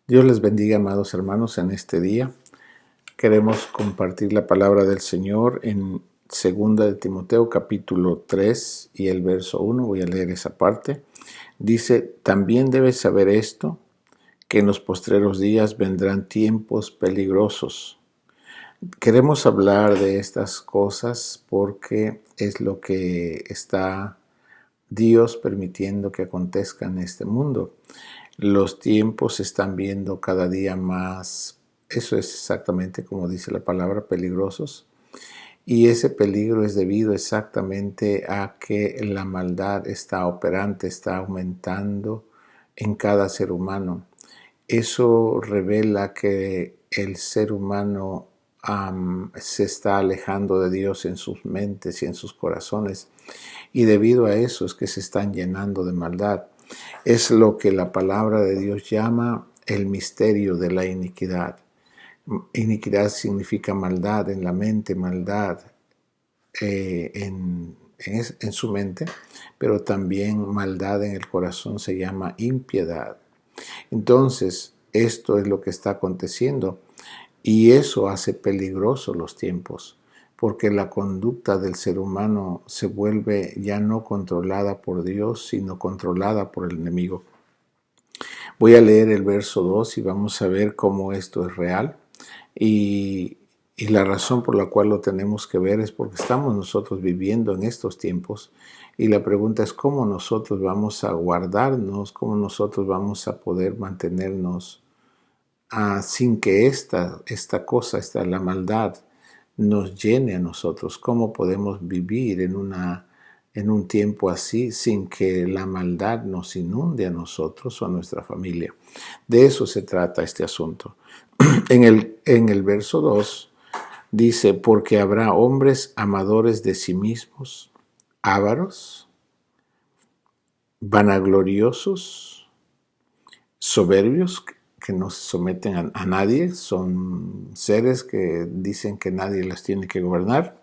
Dios les bendiga, amados hermanos, en este día. Queremos compartir la palabra del Señor en 2 de Timoteo, capítulo 3 y el verso 1. Voy a leer esa parte. Dice, también debes saber esto, que en los postreros días vendrán tiempos peligrosos. Queremos hablar de estas cosas porque es lo que está Dios permitiendo que acontezca en este mundo. Los tiempos se están viendo cada día más, eso es exactamente como dice la palabra, peligrosos. Y ese peligro es debido exactamente a que la maldad está operante, está aumentando en cada ser humano. Eso revela que el ser humano se está alejando de Dios en sus mentes y en sus corazones. Y debido a eso es que se están llenando de maldad. Es lo que la palabra de Dios llama el misterio de la iniquidad. Iniquidad significa maldad en la mente, maldad en su mente, pero también maldad en el corazón se llama impiedad. Entonces, esto es lo que está aconteciendo y eso hace peligrosos los tiempos, porque la conducta del ser humano se vuelve ya no controlada por Dios, sino controlada por el enemigo. Voy a leer el verso 2 y vamos a ver cómo esto es real. Y la razón por la cual lo tenemos que ver es porque estamos nosotros viviendo en estos tiempos. Y la pregunta es cómo nosotros vamos a guardarnos, cómo nosotros vamos a poder mantenernos sin que la maldad, nos llene a nosotros. ¿Cómo podemos vivir en un tiempo así sin que la maldad nos inunde a nosotros o a nuestra familia? De eso se trata este asunto. En el verso 2 dice, porque habrá hombres amadores de sí mismos, ávaros, vanagloriosos, soberbios, que no se someten a nadie, son seres que dicen que nadie les tiene que gobernar,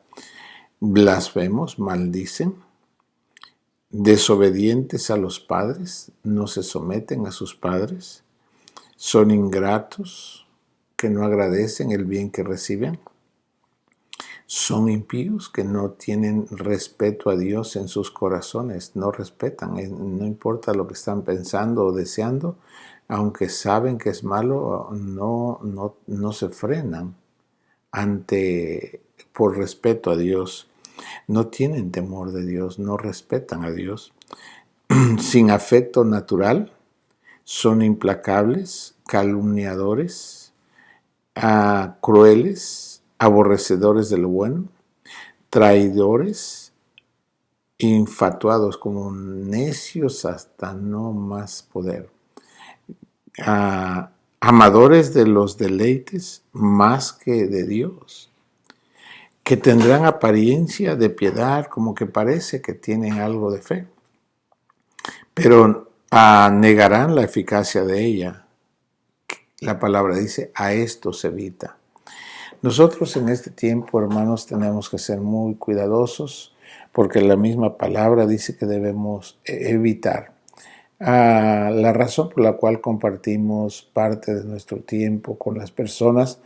blasfemos, maldicen, desobedientes a los padres, no se someten a sus padres, son ingratos, que no agradecen el bien que reciben, son impíos, que no tienen respeto a Dios en sus corazones, no respetan, no importa lo que están pensando o deseando, aunque saben que es malo, no se frenan por respeto a Dios. No tienen temor de Dios, no respetan a Dios. Sin afecto natural, son implacables, calumniadores, crueles, aborrecedores de lo bueno, traidores, infatuados, como necios hasta no más poder, amadores de los deleites más que de Dios, que tendrán apariencia de piedad, como que parece que tienen algo de fe, pero negarán la eficacia de ella. La palabra dice, a esto se evita. Nosotros en este tiempo, hermanos, tenemos que ser muy cuidadosos porque la misma palabra dice que debemos evitar. La razón por la cual compartimos parte de nuestro tiempo con las personas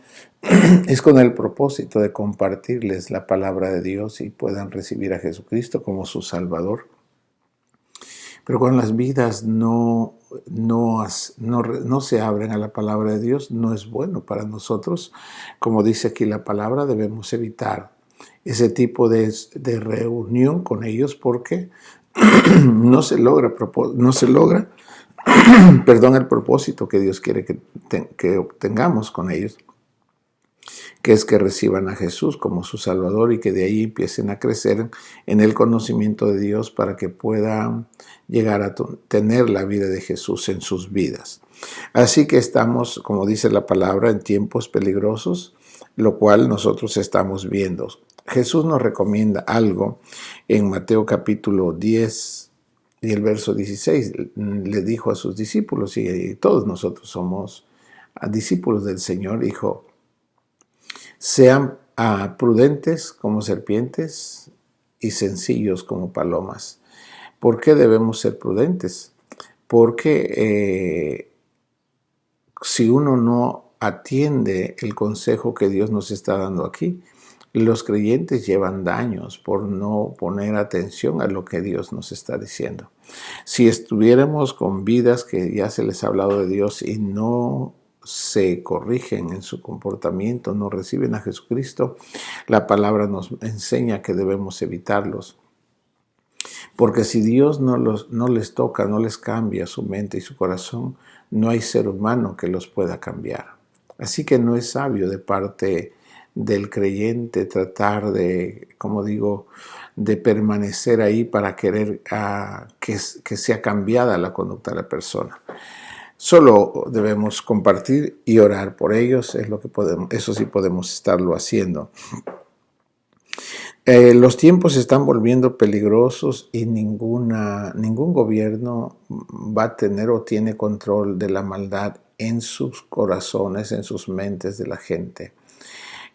es con el propósito de compartirles la palabra de Dios y puedan recibir a Jesucristo como su Salvador. Pero cuando las vidas no se abren a la palabra de Dios, no es bueno para nosotros. Como dice aquí la palabra, debemos evitar ese tipo de reunión con ellos porque no se logra el propósito que Dios quiere que obtengamos con ellos, que es que reciban a Jesús como su Salvador y que de ahí empiecen a crecer en el conocimiento de Dios para que puedan llegar a tener la vida de Jesús en sus vidas. Así que estamos, como dice la palabra, en tiempos peligrosos, lo cual nosotros estamos viendo. Jesús nos recomienda algo en Mateo capítulo 10 y el verso 16. Le dijo a sus discípulos, y todos nosotros somos discípulos del Señor, dijo, sean prudentes como serpientes y sencillos como palomas. ¿Por qué debemos ser prudentes? Porque si uno no atiende el consejo que Dios nos está dando aquí, los creyentes llevan daños por no poner atención a lo que Dios nos está diciendo. Si estuviéramos con vidas que ya se les ha hablado de Dios y no se corrigen en su comportamiento, no reciben a Jesucristo, la palabra nos enseña que debemos evitarlos. Porque si Dios no les toca, no les cambia su mente y su corazón, no hay ser humano que los pueda cambiar. Así que no es sabio de parte del creyente tratar de, como digo, de permanecer ahí para querer que sea cambiada la conducta de la persona. Solo debemos compartir y orar por ellos, es lo que podemos, eso sí podemos estarlo haciendo. Los tiempos se están volviendo peligrosos y ningún gobierno va a tener o tiene control de la maldad en sus corazones, en sus mentes de la gente.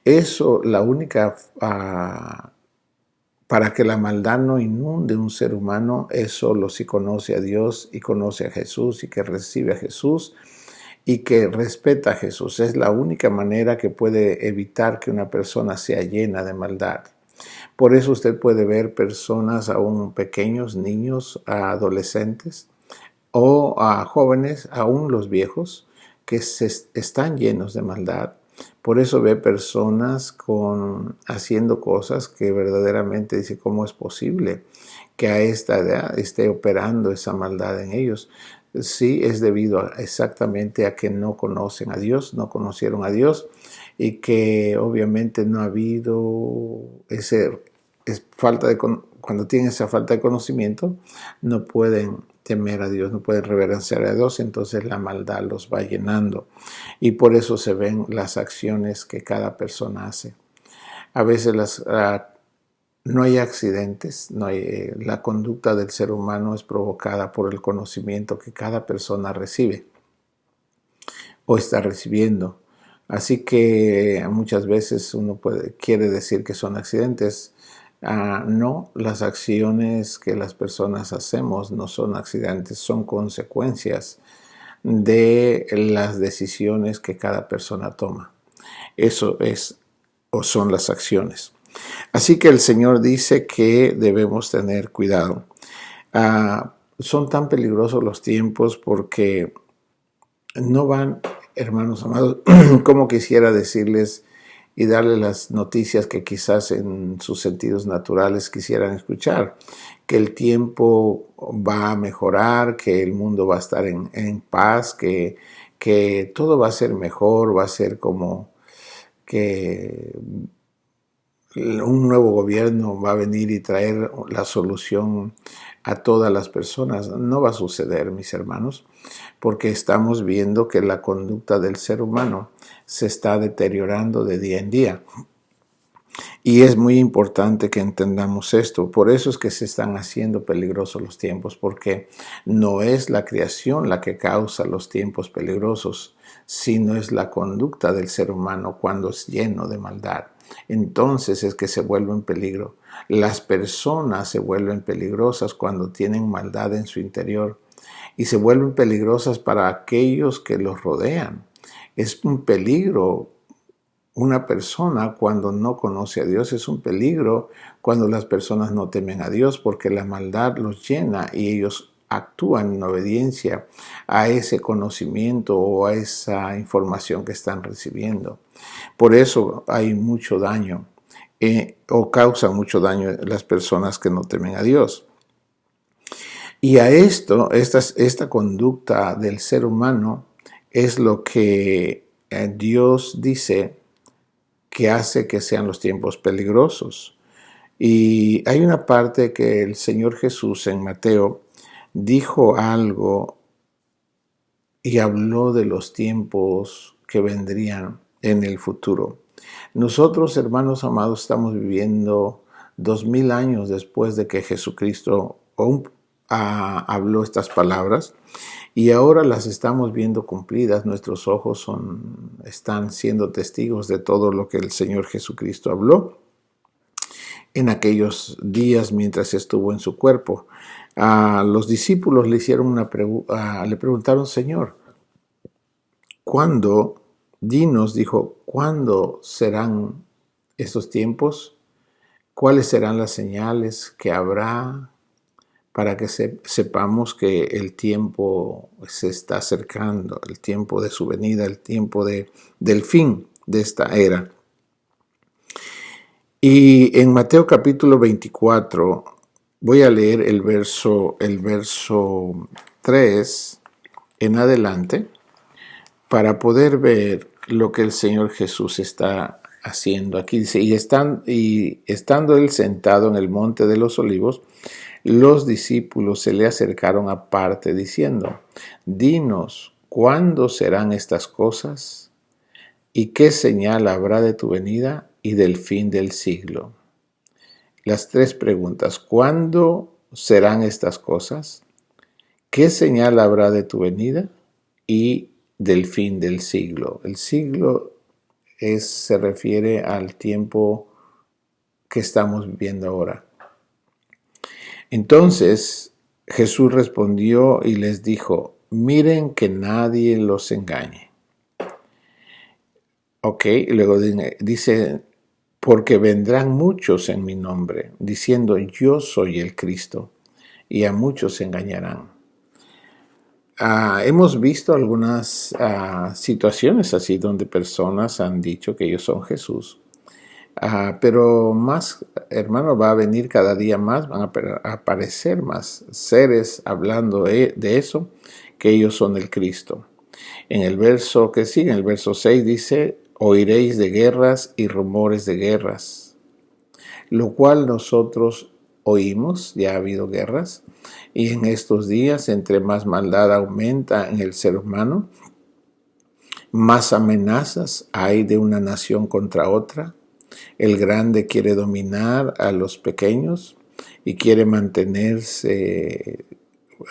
Eso, la única, para que la maldad no inunde un ser humano, es solo si conoce a Dios y conoce a Jesús y que recibe a Jesús y que respeta a Jesús. Es la única manera que puede evitar que una persona sea llena de maldad. Por eso usted puede ver personas aún pequeños, niños, adolescentes o a jóvenes, aún los viejos, que están llenos de maldad. Por eso ve personas haciendo cosas que verdaderamente dice, ¿cómo es posible que a esta edad esté operando esa maldad en ellos? Sí, es debido exactamente a que no conocen a Dios, no conocieron a Dios y que obviamente no ha habido cuando tienen esa falta de conocimiento, no pueden temer a Dios, no pueden reverenciar a Dios, entonces la maldad los va llenando. Y por eso se ven las acciones que cada persona hace. A veces no hay accidentes, la conducta del ser humano es provocada por el conocimiento que cada persona recibe o está recibiendo. Así que muchas veces uno quiere decir que son accidentes. No, las acciones que las personas hacemos no son accidentes, son consecuencias de las decisiones que cada persona toma. Eso es o son las acciones. Así que el Señor dice que debemos tener cuidado. Son tan peligrosos los tiempos porque no van, hermanos amados, como quisiera decirles y darles las noticias que quizás en sus sentidos naturales quisieran escuchar, que el tiempo va a mejorar, que el mundo va a estar en paz, que todo va a ser mejor, va a ser como que un nuevo gobierno va a venir y traer la solución a todas las personas. No va a suceder, mis hermanos, porque estamos viendo que la conducta del ser humano se está deteriorando de día en día. Y es muy importante que entendamos esto. Por eso es que se están haciendo peligrosos los tiempos, porque no es la creación la que causa los tiempos peligrosos, sino es la conducta del ser humano cuando es lleno de maldad. Entonces es que se vuelve en peligro. Las personas se vuelven peligrosas cuando tienen maldad en su interior y se vuelven peligrosas para aquellos que los rodean. Es un peligro una persona cuando no conoce a Dios, es un peligro cuando las personas no temen a Dios, porque la maldad los llena y ellos actúan en obediencia a ese conocimiento o a esa información que están recibiendo. Por eso hay mucho daño o causan mucho daño las personas que no temen a Dios. Y a esta conducta del ser humano es lo que Dios dice que hace que sean los tiempos peligrosos. Y hay una parte que el Señor Jesús en Mateo dijo algo y habló de los tiempos que vendrían en el futuro. Nosotros, hermanos amados, estamos viviendo 2000 años después de que Jesucristo habló estas palabras y ahora las estamos viendo cumplidas. Nuestros ojos están siendo testigos de todo lo que el Señor Jesucristo habló en aquellos días mientras estuvo en su cuerpo. Los discípulos le hicieron le preguntaron, Señor, ¿cuándo? Dinos, dijo, ¿cuándo serán estos tiempos? ¿Cuáles serán las señales que habrá para que sepamos que el tiempo se está acercando, el tiempo de su venida, el tiempo del fin de esta era? Y en Mateo capítulo 24, voy a leer el verso 3 en adelante para poder ver lo que el Señor Jesús está haciendo. Aquí dice, y estando él sentado en el monte de los olivos, los discípulos se le acercaron aparte diciendo, dinos, ¿cuándo serán estas cosas? ¿Y qué señal habrá de tu venida y del fin del siglo? Las tres preguntas, ¿cuándo serán estas cosas? ¿Qué señal habrá de tu venida y del fin del siglo? El siglo se refiere al tiempo que estamos viviendo ahora. Entonces Jesús respondió y les dijo, miren que nadie los engañe. Ok, luego dice, porque vendrán muchos en mi nombre, diciendo yo soy el Cristo, y a muchos se engañarán. Hemos visto algunas situaciones así donde personas han dicho que ellos son Jesús. Pero más, hermano, va a venir cada día más, van a aparecer más seres hablando de eso, que ellos son el Cristo. En el verso que sigue, en el verso 6 dice, oiréis de guerras y rumores de guerras, lo cual nosotros oímos, ya ha habido guerras, y en estos días, entre más maldad aumenta en el ser humano, más amenazas hay de una nación contra otra. El grande quiere dominar a los pequeños y quiere mantenerse,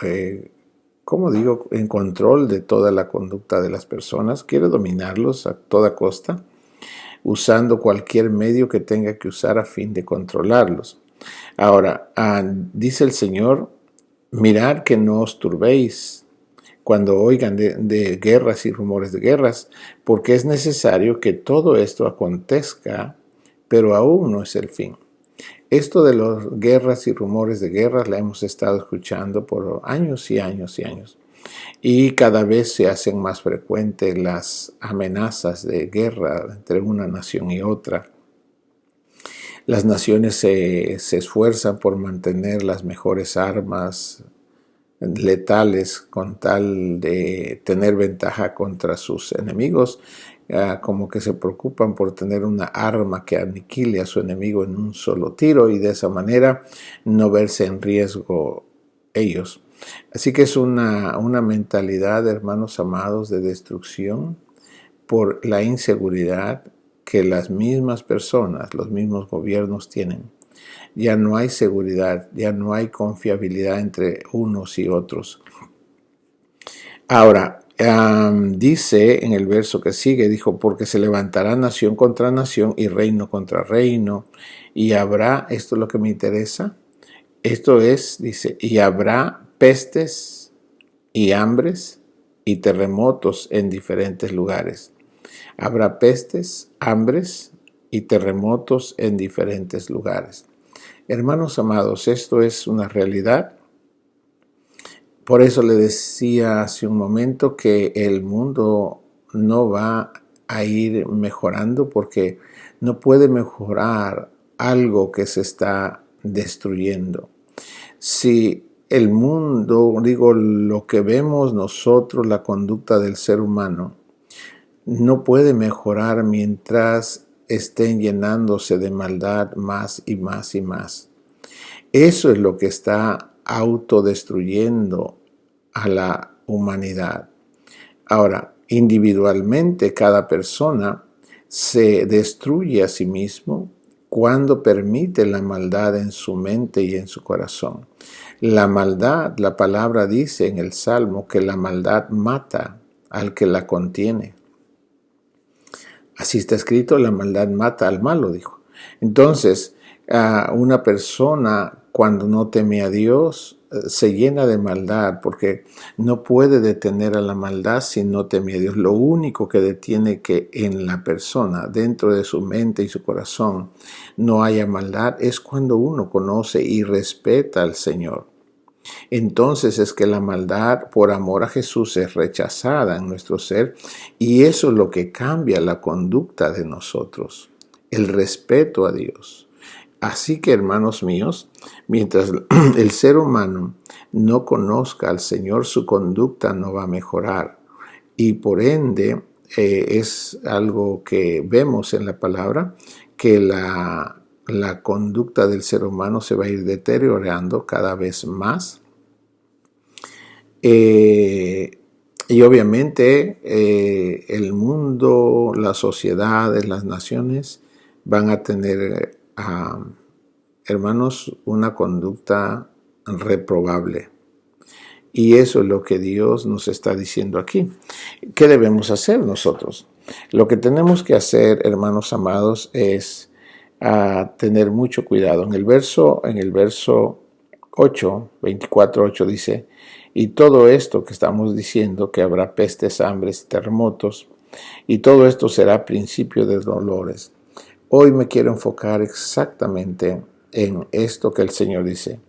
en control de toda la conducta de las personas. Quiere dominarlos a toda costa, usando cualquier medio que tenga que usar a fin de controlarlos. Ahora, dice el Señor, mirad que no os turbéis cuando oigan de guerras y rumores de guerras, porque es necesario que todo esto acontezca, pero aún no es el fin. Esto de las guerras y rumores de guerras la hemos estado escuchando por años y años y años. Y cada vez se hacen más frecuentes las amenazas de guerra entre una nación y otra. Las naciones se esfuerzan por mantener las mejores armas letales con tal de tener ventaja contra sus enemigos, como que se preocupan por tener una arma que aniquile a su enemigo en un solo tiro y de esa manera no verse en riesgo ellos. Así que es una mentalidad, hermanos amados, de destrucción por la inseguridad que las mismas personas, los mismos gobiernos tienen. Ya no hay seguridad, ya no hay confiabilidad entre unos y otros. Ahora, dice en el verso que sigue, dijo, porque se levantará nación contra nación y reino contra reino, y habrá, esto es lo que me interesa, esto es, dice, y habrá pestes y hambres y terremotos en diferentes lugares. Habrá pestes, hambres y terremotos en diferentes lugares. Hermanos amados, esto es una realidad. Por eso le decía hace un momento que el mundo no va a ir mejorando porque no puede mejorar algo que se está destruyendo. Si el mundo, lo que vemos nosotros, la conducta del ser humano, no puede mejorar mientras estén llenándose de maldad más y más y más. Eso es lo que está autodestruyendo a la humanidad. Ahora, individualmente cada persona se destruye a sí mismo cuando permite la maldad en su mente y en su corazón. La maldad, la palabra dice en el Salmo que la maldad mata al que la contiene. Así está escrito, la maldad mata al malo, dijo. Entonces, una persona cuando no teme a Dios, se llena de maldad, porque no puede detener a la maldad si no teme a Dios. Lo único que detiene que en la persona, dentro de su mente y su corazón, no haya maldad, es cuando uno conoce y respeta al Señor. Entonces es que la maldad por amor a Jesús es rechazada en nuestro ser, y eso es lo que cambia la conducta de nosotros, el respeto a Dios. Así que, hermanos míos, mientras el ser humano no conozca al Señor, su conducta no va a mejorar. Y por ende, es algo que vemos en la palabra, que la conducta del ser humano se va a ir deteriorando cada vez más. Y obviamente el mundo, las sociedades, las naciones van a tener, hermanos, una conducta reprobable. Y eso es lo que Dios nos está diciendo aquí. ¿Qué debemos hacer nosotros? Lo que tenemos que hacer, hermanos amados, es tener mucho cuidado. En el verso 8, 24:8 dice: y todo esto que estamos diciendo, que habrá pestes, hambres y terremotos, y todo esto será principio de dolores. Hoy me quiero enfocar exactamente en esto que el Señor dice.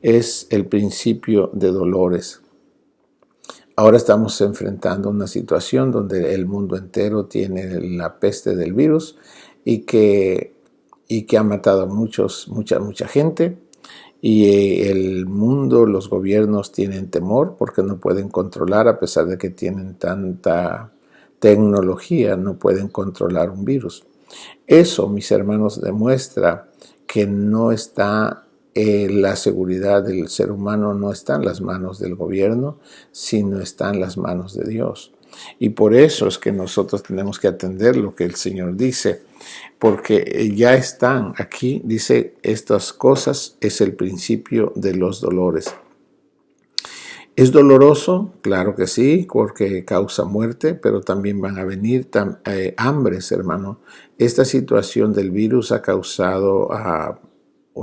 Es el principio de dolores. Ahora estamos enfrentando una situación donde el mundo entero tiene la peste del virus y que ha matado a mucha gente. Y el mundo, los gobiernos tienen temor porque no pueden controlar, a pesar de que tienen tanta tecnología, no pueden controlar un virus. Eso, mis hermanos, demuestra que no está la seguridad del ser humano, no está en las manos del gobierno, sino está en las manos de Dios. Y por eso es que nosotros tenemos que atender lo que el Señor dice, porque ya están aquí, dice, estas cosas es el principio de los dolores. ¿Es doloroso? Claro que sí, porque causa muerte, pero también van a venir hambres, hermano. Esta situación del virus ha causado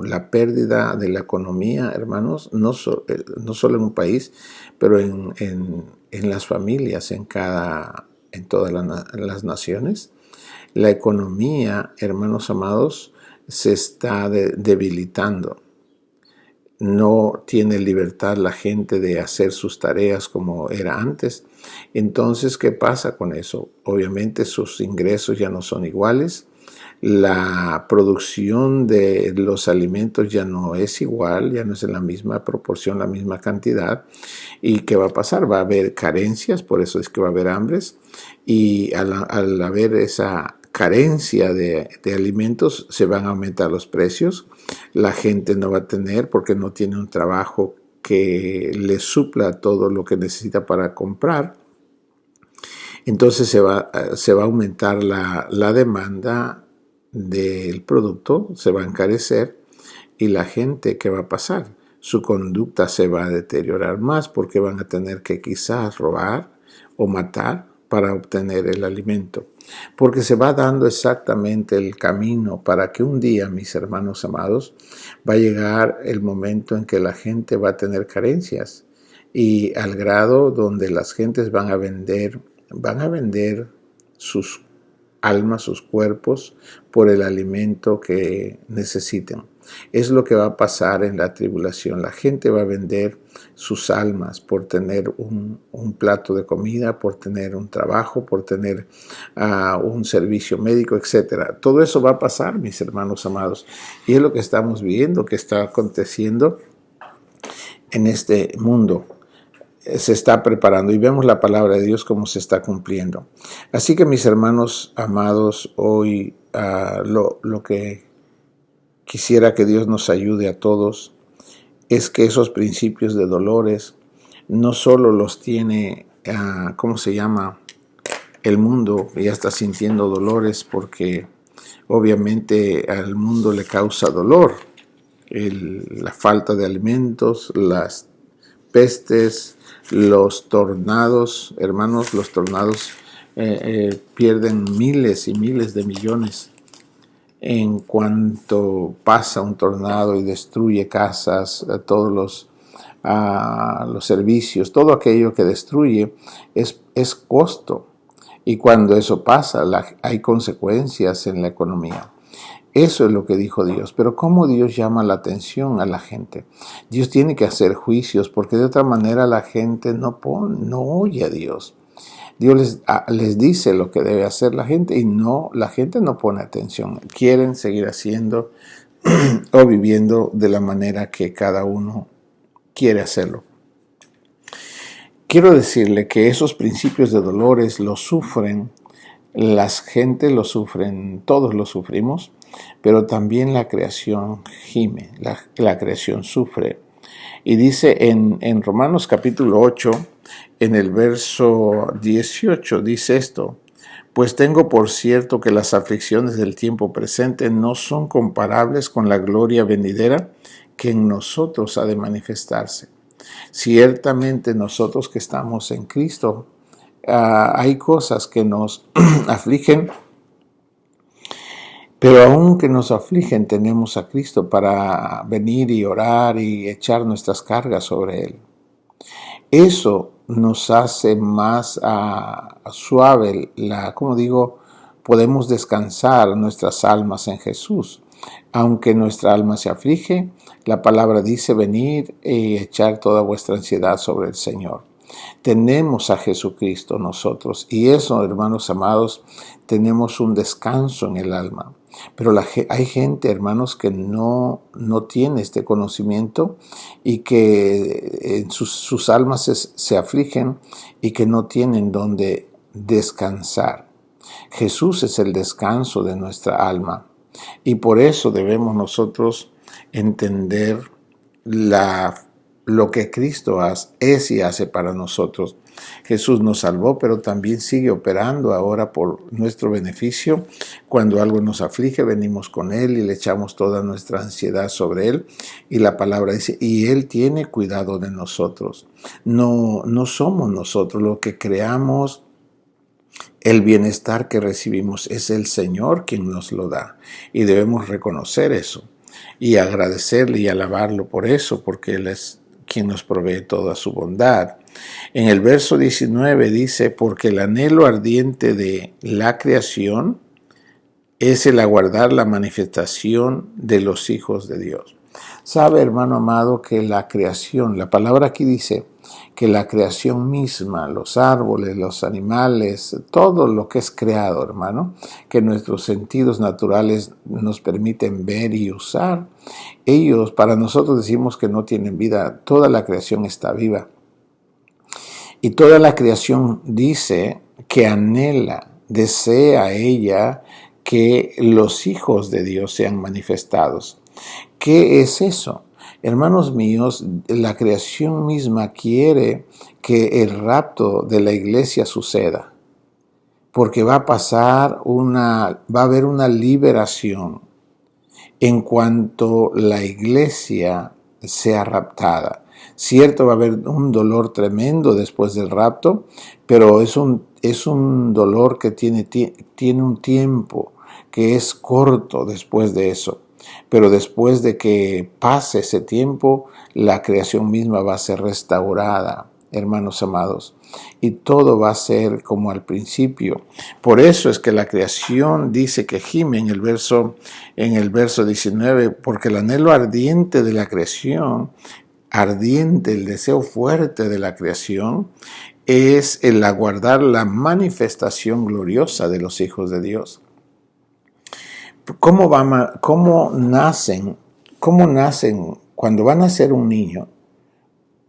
la pérdida de la economía, hermanos, no solo en un país, pero en las familias, en todas las naciones. La economía, hermanos amados, se está debilitando. No tiene libertad la gente de hacer sus tareas como era antes. Entonces, ¿qué pasa con eso? Obviamente sus ingresos ya no son iguales. La producción de los alimentos ya no es igual, ya no es en la misma proporción, la misma cantidad. ¿Y qué va a pasar? Va a haber carencias, por eso es que va a haber hambres. Y al haber esa carencia de alimentos, se van a aumentar los precios. La gente no va a tener, porque no tiene un trabajo que le supla todo lo que necesita para comprar. Entonces se va a aumentar la demanda del producto, se va a encarecer, y la gente, ¿qué va a pasar? Su conducta se va a deteriorar más, porque van a tener que quizás robar o matar para obtener el alimento. Porque se va dando exactamente el camino para que un día, mis hermanos amados, va a llegar el momento en que la gente va a tener carencias, y al grado donde las gentes van a vender sus almas, sus cuerpos, por el alimento que necesiten. Es lo que va a pasar en la tribulación. La gente va a vender sus almas por tener un plato de comida, por tener un trabajo, por tener un servicio médico, etc. Todo eso va a pasar, mis hermanos amados. Y es lo que estamos viendo, que está aconteciendo en este mundo. Se está preparando, y vemos la palabra de Dios como se está cumpliendo. Así que, mis hermanos amados, hoy lo que quisiera que Dios nos ayude a todos es que esos principios de dolores no solo los tiene, el mundo, que ya está sintiendo dolores, porque obviamente al mundo le causa dolor la falta de alimentos, las pestes, los tornados. Hermanos, los tornados pierden miles y miles de millones en cuanto pasa un tornado y destruye casas, todos los servicios, todo aquello que destruye es costo. Y cuando eso pasa, hay consecuencias en la economía. Eso es lo que dijo Dios. Pero ¿cómo Dios llama la atención a la gente? Dios tiene que hacer juicios porque de otra manera la gente no oye a Dios. Dios les dice lo que debe hacer la gente y la gente no pone atención. Quieren seguir haciendo o viviendo de la manera que cada uno quiere hacerlo. Quiero decirle que esos principios de dolores los sufren, las gentes los sufren, todos los sufrimos, pero también la creación gime, la creación sufre. Y dice en Romanos capítulo 8, en el verso 18, dice esto: pues tengo por cierto que las aflicciones del tiempo presente no son comparables con la gloria venidera que en nosotros ha de manifestarse. Ciertamente nosotros que estamos en Cristo, hay cosas que nos afligen, pero aunque nos afligen, tenemos a Cristo para venir y orar y echar nuestras cargas sobre Él. Eso nos hace más suave, podemos descansar nuestras almas en Jesús. Aunque nuestra alma se aflige, la palabra dice: venid y echar toda vuestra ansiedad sobre el Señor. Tenemos a Jesucristo nosotros, y eso, hermanos amados, tenemos un descanso en el alma. Pero hay gente, hermanos, que no tiene este conocimiento y que en sus almas se afligen y que no tienen donde descansar. Jesús es el descanso de nuestra alma, y por eso debemos nosotros entender lo que Cristo es y hace para nosotros. Jesús nos salvó, pero también sigue operando ahora por nuestro beneficio. Cuando algo nos aflige, venimos con Él y le echamos toda nuestra ansiedad sobre Él. Y la palabra dice: y Él tiene cuidado de nosotros. No somos nosotros lo que creamos. El bienestar que recibimos es el Señor quien nos lo da, y debemos reconocer eso y agradecerle y alabarlo por eso, porque Él es quien nos provee toda su bondad. En el verso 19 dice: porque el anhelo ardiente de la creación es el aguardar la manifestación de los hijos de Dios. Sabe, hermano amado, que la creación, la palabra aquí dice que la creación misma, los árboles, los animales, todo lo que es creado, hermano, que nuestros sentidos naturales nos permiten ver y usar, ellos, para nosotros decimos que no tienen vida, toda la creación está viva. Y toda la creación dice que anhela, desea ella que los hijos de Dios sean manifestados. ¿Qué es eso? Hermanos míos, la creación misma quiere que el rapto de la iglesia suceda, porque va a haber una liberación en cuanto la iglesia sea raptada. Cierto, va a haber un dolor tremendo después del rapto, pero es un dolor que tiene un tiempo, que es corto después de eso. Pero después de que pase ese tiempo, la creación misma va a ser restaurada, hermanos amados, y todo va a ser como al principio. Por eso es que la creación dice que gime en el verso 19, porque el anhelo ardiente de la creación, ardiente, el deseo fuerte de la creación, es el aguardar la manifestación gloriosa de los hijos de Dios. ¿Cómo nacen cuando va a nacer un niño?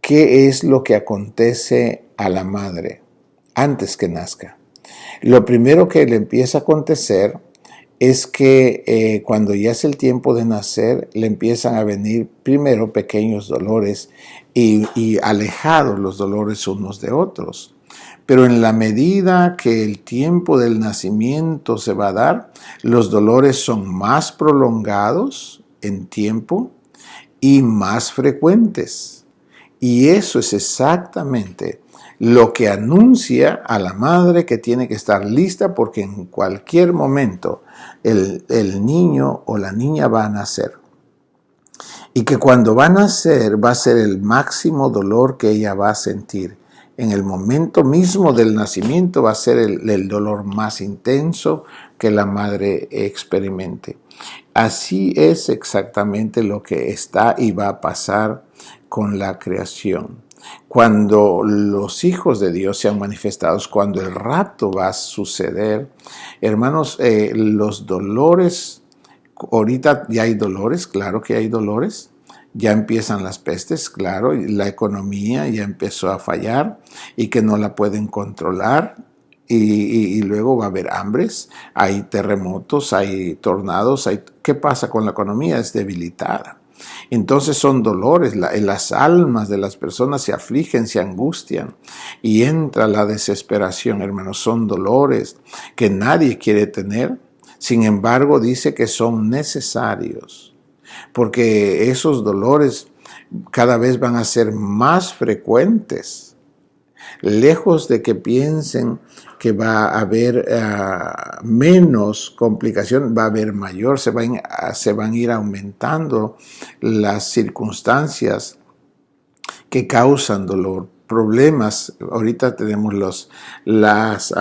¿Qué es lo que acontece a la madre antes que nazca? Lo primero que le empieza a acontecer es que cuando ya es el tiempo de nacer, le empiezan a venir primero pequeños dolores y alejados los dolores unos de otros. Pero en la medida que el tiempo del nacimiento se va a dar, los dolores son más prolongados en tiempo y más frecuentes. Y eso es exactamente lo que anuncia a la madre que tiene que estar lista porque en cualquier momento el niño o la niña va a nacer. Y que cuando va a nacer va a ser el máximo dolor que ella va a sentir. En el momento mismo del nacimiento va a ser el dolor más intenso que la madre experimente. Así es exactamente lo que está y va a pasar con la creación. Cuando los hijos de Dios sean manifestados, cuando el rapto va a suceder, hermanos, los dolores, ahorita ya hay dolores, claro que hay dolores, ya empiezan las pestes, claro, y la economía ya empezó a fallar y que no la pueden controlar. Y luego va a haber hambres, hay terremotos, hay tornados. ¿Qué pasa con la economía? Es debilitada. Entonces son dolores, las almas de las personas se afligen, se angustian y entra la desesperación, hermanos. Son dolores que nadie quiere tener, sin embargo dice que son necesarios, porque esos dolores cada vez van a ser más frecuentes. Lejos de que piensen que va a haber menos complicación, va a haber mayor, se van a ir aumentando las circunstancias que causan dolor, problemas. Ahorita tenemos las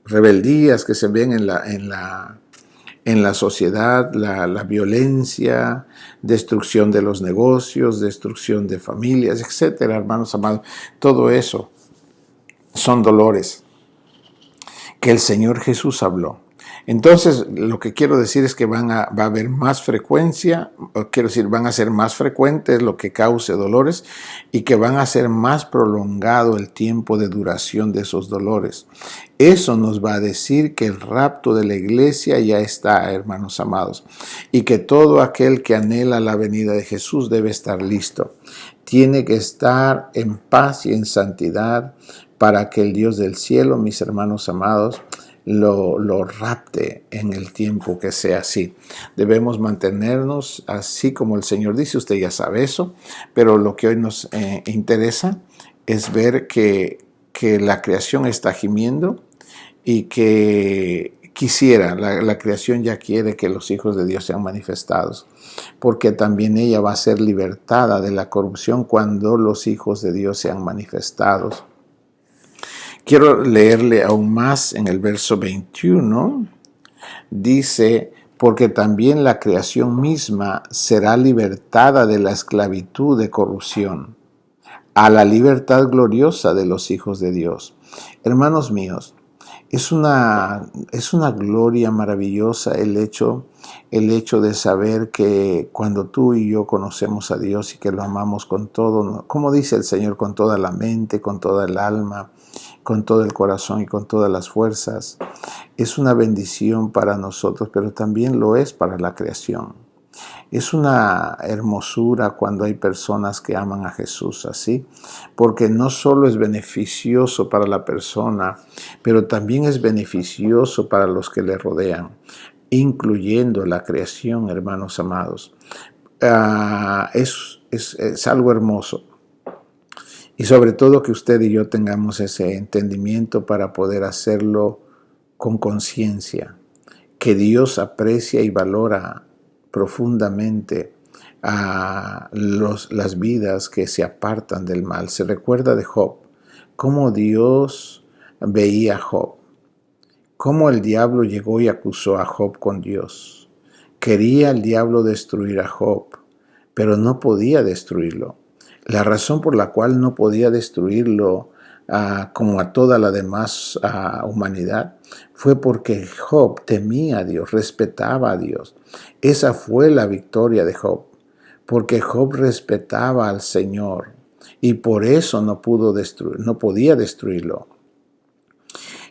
rebeldías que se ven en la sociedad, la violencia, destrucción de los negocios, destrucción de familias, etcétera, hermanos amados. Todo eso son dolores que el Señor Jesús habló. Entonces, lo que quiero decir es que va a haber más frecuencia, van a ser más frecuentes lo que cause dolores y que van a ser más prolongado el tiempo de duración de esos dolores. Eso nos va a decir que el rapto de la iglesia ya está, hermanos amados, y que todo aquel que anhela la venida de Jesús debe estar listo. Tiene que estar en paz y en santidad para que el Dios del cielo, mis hermanos amados, lo rapte en el tiempo que sea así. Debemos mantenernos así como el Señor dice, usted ya sabe eso, pero lo que hoy nos interesa es ver que la creación está gimiendo y que la creación ya quiere que los hijos de Dios sean manifestados, porque también ella va a ser libertada de la corrupción cuando los hijos de Dios sean manifestados. Quiero leerle aún más en el verso 21. Dice, porque también la creación misma será libertada de la esclavitud de corrupción a la libertad gloriosa de los hijos de Dios. Hermanos míos, es una gloria maravillosa el hecho de saber que cuando tú y yo conocemos a Dios y que lo amamos con todo, como dice el Señor, con toda la mente, con toda el alma, con todo el corazón y con todas las fuerzas, es una bendición para nosotros, pero también lo es para la creación. Es una hermosura cuando hay personas que aman a Jesús así, porque no solo es beneficioso para la persona, pero también es beneficioso para los que le rodean, incluyendo la creación, hermanos amados. Es algo hermoso. Y sobre todo que usted y yo tengamos ese entendimiento para poder hacerlo con conciencia, que Dios aprecia y valora profundamente a las vidas que se apartan del mal. Se recuerda de Job, cómo Dios veía a Job, cómo el diablo llegó y acusó a Job con Dios. Quería el diablo destruir a Job, pero no podía destruirlo. La razón por la cual no podía destruirlo como a toda la demás humanidad fue porque Job temía a Dios, respetaba a Dios. Esa fue la victoria de Job, porque Job respetaba al Señor y por eso no podía destruirlo.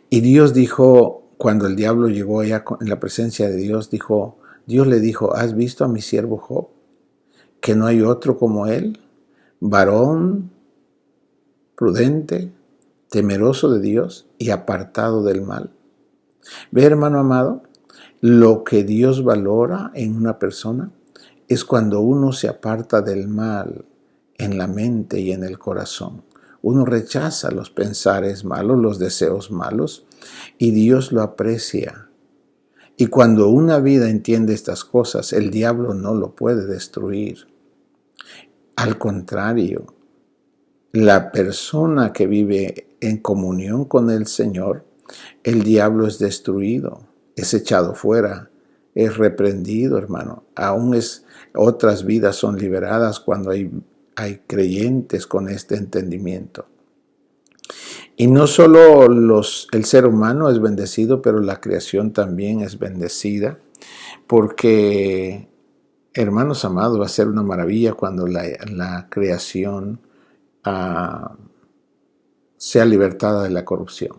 Y Dios dijo, cuando el diablo llegó allá en la presencia de Dios, Dios le dijo, ¿has visto a mi siervo Job? Que no hay otro como él, varón, prudente, temeroso de Dios y apartado del mal. Ve, hermano amado, lo que Dios valora en una persona es cuando uno se aparta del mal en la mente y en el corazón. Uno rechaza los pensares malos, los deseos malos, y Dios lo aprecia. Y cuando una vida entiende estas cosas, el diablo no lo puede destruir. Al contrario, la persona que vive en comunión con el Señor, el diablo es destruido, es echado fuera, es reprendido, hermano. Otras vidas son liberadas cuando hay creyentes con este entendimiento. Y no solo el ser humano es bendecido, pero la creación también es bendecida, porque, hermanos amados, va a ser una maravilla cuando la creación sea libertada de la corrupción.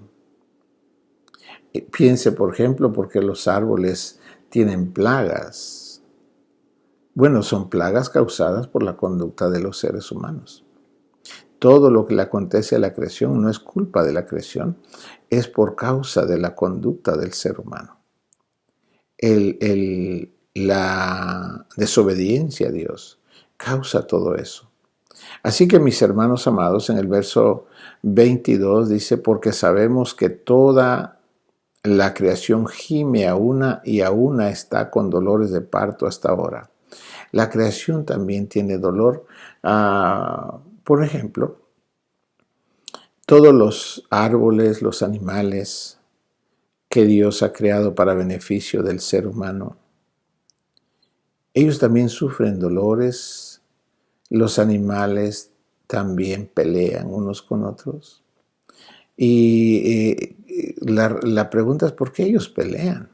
Piense, por ejemplo, porque los árboles tienen plagas. Bueno, son plagas causadas por la conducta de los seres humanos. Todo lo que le acontece a la creación no es culpa de la creación, es por causa de la conducta del ser humano. La desobediencia a Dios causa todo eso. Así que, mis hermanos amados, en el verso 22 dice, porque sabemos que toda la creación gime a una y a una está con dolores de parto hasta ahora. La creación también tiene dolor. Por ejemplo, todos los árboles, los animales que Dios ha creado para beneficio del ser humano, ellos también sufren dolores. Los animales también pelean unos con otros. Y la pregunta es, ¿por qué ellos pelean?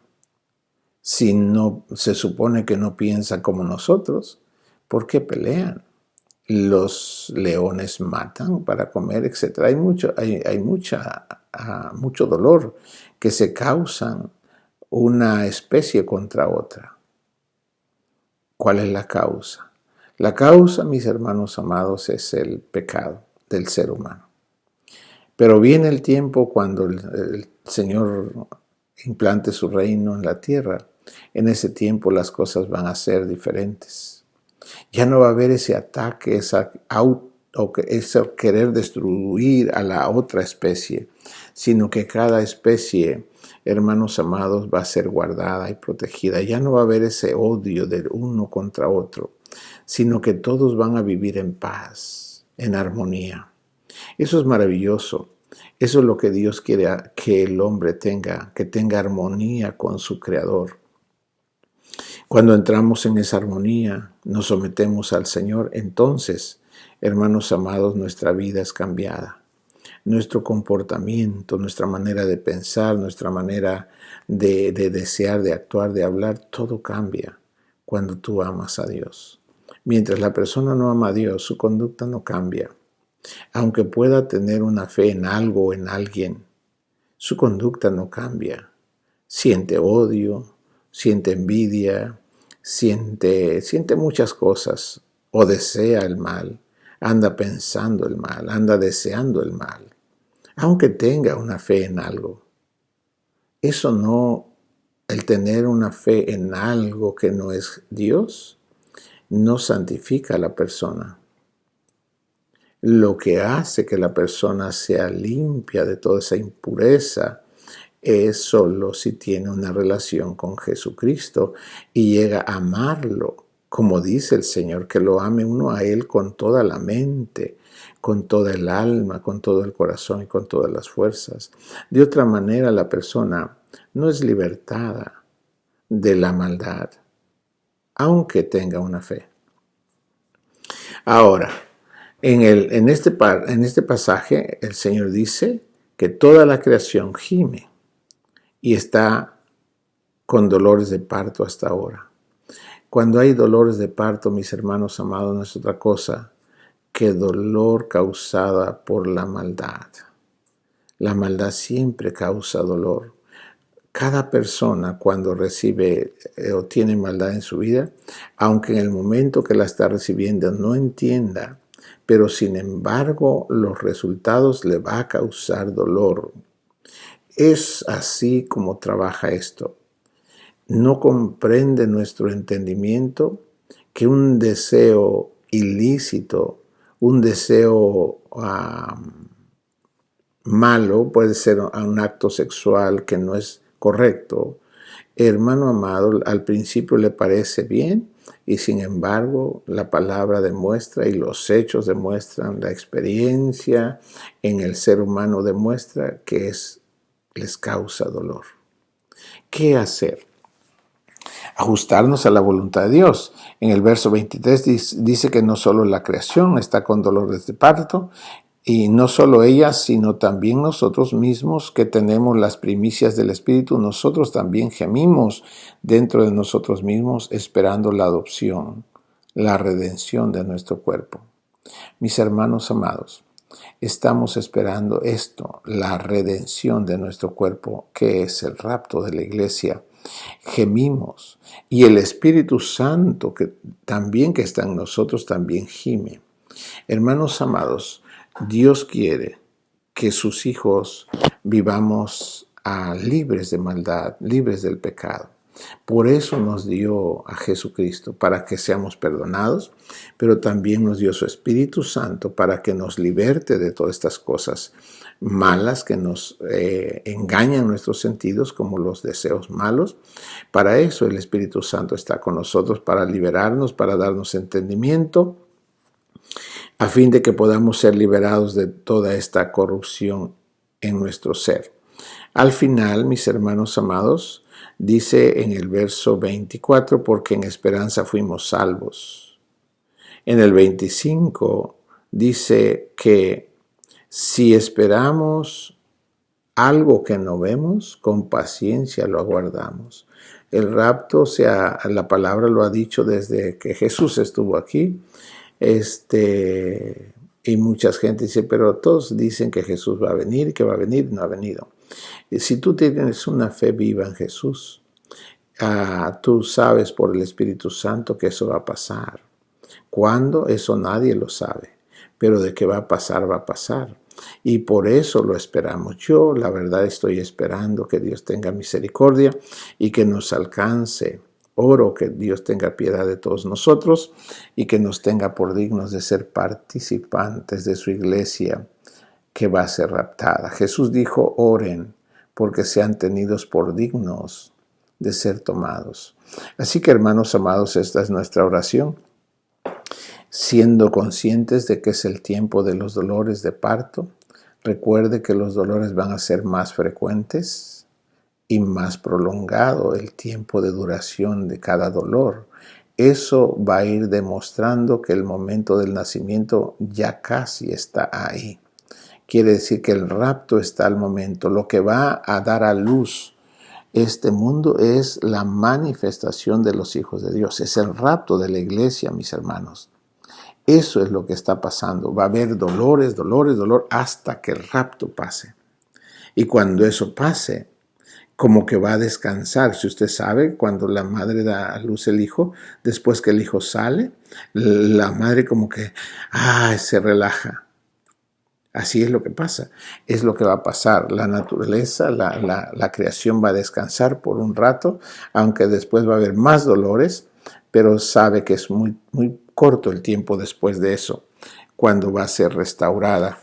Si no se supone que no piensan como nosotros, ¿por qué pelean? Los leones matan para comer, etc. Hay mucho dolor que se causan una especie contra otra. ¿Cuál es la causa? La causa, mis hermanos amados, es el pecado del ser humano. Pero viene el tiempo cuando el Señor implante su reino en la tierra. En ese tiempo las cosas van a ser diferentes. Ya no va a haber ese ataque, ese querer destruir a la otra especie, sino que cada especie, hermanos amados, va a ser guardada y protegida. Ya no va a haber ese odio del uno contra otro, sino que todos van a vivir en paz, en armonía. Eso es maravilloso. Eso es lo que Dios quiere que el hombre tenga, que tenga armonía con su Creador. Cuando entramos en esa armonía, nos sometemos al Señor, entonces, hermanos amados, nuestra vida es cambiada. Nuestro comportamiento, nuestra manera de pensar, nuestra manera de desear, de actuar, de hablar, todo cambia cuando tú amas a Dios. Mientras la persona no ama a Dios, su conducta no cambia. Aunque pueda tener una fe en algo o en alguien, su conducta no cambia. Siente odio, siente envidia, siente muchas cosas o desea el mal, anda pensando el mal, anda deseando el mal, aunque tenga una fe en algo. Eso no, el tener una fe en algo que no es Dios, no santifica a la persona. Lo que hace que la persona sea limpia de toda esa impureza es solo si tiene una relación con Jesucristo y llega a amarlo, como dice el Señor, que lo ame uno a Él con toda la mente, con toda el alma, con todo el corazón y con todas las fuerzas. De otra manera, la persona no es libertada de la maldad, aunque tenga una fe. Ahora, en este pasaje, el Señor dice que toda la creación gime y está con dolores de parto hasta ahora. Cuando hay dolores de parto, mis hermanos amados, no es otra cosa que dolor causada por la maldad. La maldad siempre causa dolor. Cada persona cuando recibe o tiene maldad en su vida, aunque en el momento que la está recibiendo no entienda, pero sin embargo los resultados le va a causar dolor. Es así como trabaja esto. No comprende nuestro entendimiento que un deseo ilícito, un deseo malo, puede ser un acto sexual que no es correcto, hermano amado, al principio le parece bien y sin embargo la palabra demuestra y los hechos demuestran, la experiencia en el ser humano demuestra que les causa dolor. ¿Qué hacer? Ajustarnos a la voluntad de Dios. En el verso 23 dice que no solo la creación está con dolores de parto, y no solo ella, sino también nosotros mismos que tenemos las primicias del Espíritu, nosotros también gemimos dentro de nosotros mismos esperando la adopción, la redención de nuestro cuerpo. Mis hermanos amados, estamos esperando esto, la redención de nuestro cuerpo, que es el rapto de la iglesia. Gemimos y el Espíritu Santo que está en nosotros también gime. Hermanos amados, Dios quiere que sus hijos vivamos libres de maldad, libres del pecado. Por eso nos dio a Jesucristo, para que seamos perdonados, pero también nos dio su Espíritu Santo para que nos liberte de todas estas cosas malas que nos engañan nuestros sentidos, como los deseos malos. Para eso el Espíritu Santo está con nosotros, para liberarnos, para darnos entendimiento, a fin de que podamos ser liberados de toda esta corrupción en nuestro ser. Al final, mis hermanos amados, dice en el verso 24, porque en esperanza fuimos salvos. En el 25 dice que si esperamos algo que no vemos, con paciencia lo aguardamos. El rapto, la palabra lo ha dicho desde que Jesús estuvo aquí. Y mucha gente dice, pero todos dicen que Jesús va a venir y que va a venir, no ha venido. Y si tú tienes una fe viva en Jesús, tú sabes por el Espíritu Santo que eso va a pasar. ¿Cuándo? Eso nadie lo sabe, pero de que va a pasar, va a pasar. Y por eso lo esperamos. Yo, la verdad, estoy esperando que Dios tenga misericordia y que nos alcance. Oro que Dios tenga piedad de todos nosotros y que nos tenga por dignos de ser participantes de su iglesia que va a ser raptada. Jesús dijo, oren porque sean tenidos por dignos de ser tomados. Así que, hermanos amados, esta es nuestra oración, siendo conscientes de que es el tiempo de los dolores de parto. Recuerde que los dolores van a ser más frecuentes y más prolongado el tiempo de duración de cada dolor. Eso va a ir demostrando que el momento del nacimiento ya casi está ahí. Quiere decir que el rapto está al momento. Lo que va a dar a luz este mundo es la manifestación de los hijos de Dios. Es el rapto de la iglesia, mis hermanos. Eso es lo que está pasando. Va a haber dolores, dolor, hasta que el rapto pase. Y cuando eso pase, como que va a descansar. Si usted sabe, cuando la madre da a luz el hijo, después que el hijo sale, la madre como que se relaja. Así es lo que pasa, es lo que va a pasar. La naturaleza, la creación va a descansar por un rato, aunque después va a haber más dolores, pero sabe que es muy, muy corto el tiempo después de eso, cuando va a ser restaurada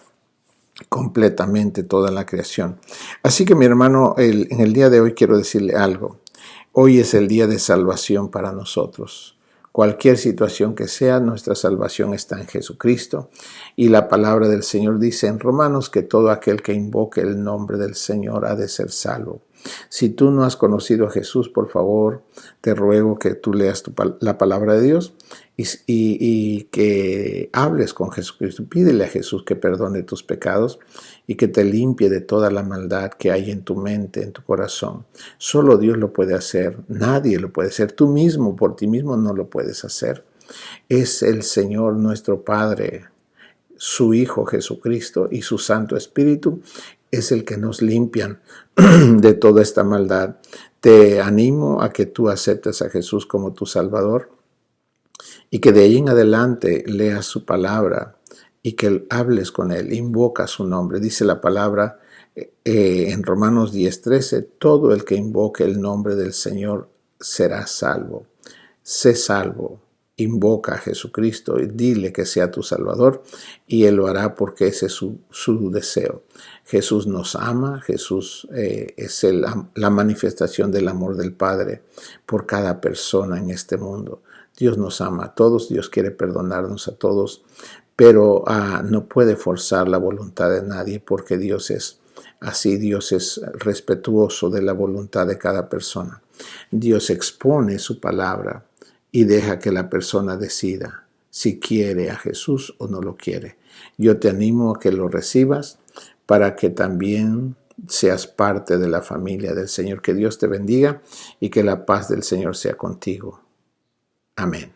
completamente toda la creación. Así que mi hermano, en el día de hoy quiero decirle algo. Hoy es el día de salvación para nosotros. Cualquier situación que sea, nuestra salvación está en Jesucristo. Y la palabra del Señor dice en Romanos que todo aquel que invoque el nombre del Señor ha de ser salvo. Si tú no has conocido a Jesús, por favor, te ruego que tú leas la palabra de Dios y que hables con Jesucristo. Pídele a Jesús que perdone tus pecados y que te limpie de toda la maldad que hay en tu mente, en tu corazón. Solo Dios lo puede hacer, nadie lo puede hacer. Tú mismo, por ti mismo, no lo puedes hacer. Es el Señor nuestro Padre, su Hijo Jesucristo y su Santo Espíritu es el que nos limpian de toda esta maldad. Te animo a que tú aceptes a Jesús como tu Salvador y que de ahí en adelante leas su palabra y que hables con Él, invoca su nombre. Dice la palabra en Romanos 10:13, todo el que invoque el nombre del Señor será salvo. Sé salvo invoca a Jesucristo y dile que sea tu Salvador y Él lo hará porque ese es su deseo. Jesús nos ama, Jesús es la manifestación del amor del Padre por cada persona en este mundo. Dios nos ama a todos, Dios quiere perdonarnos a todos, pero no puede forzar la voluntad de nadie porque Dios es así, Dios es respetuoso de la voluntad de cada persona. Dios expone su palabra y deja que la persona decida si quiere a Jesús o no lo quiere. Yo te animo a que lo recibas para que también seas parte de la familia del Señor. Que Dios te bendiga y que la paz del Señor sea contigo. Amén.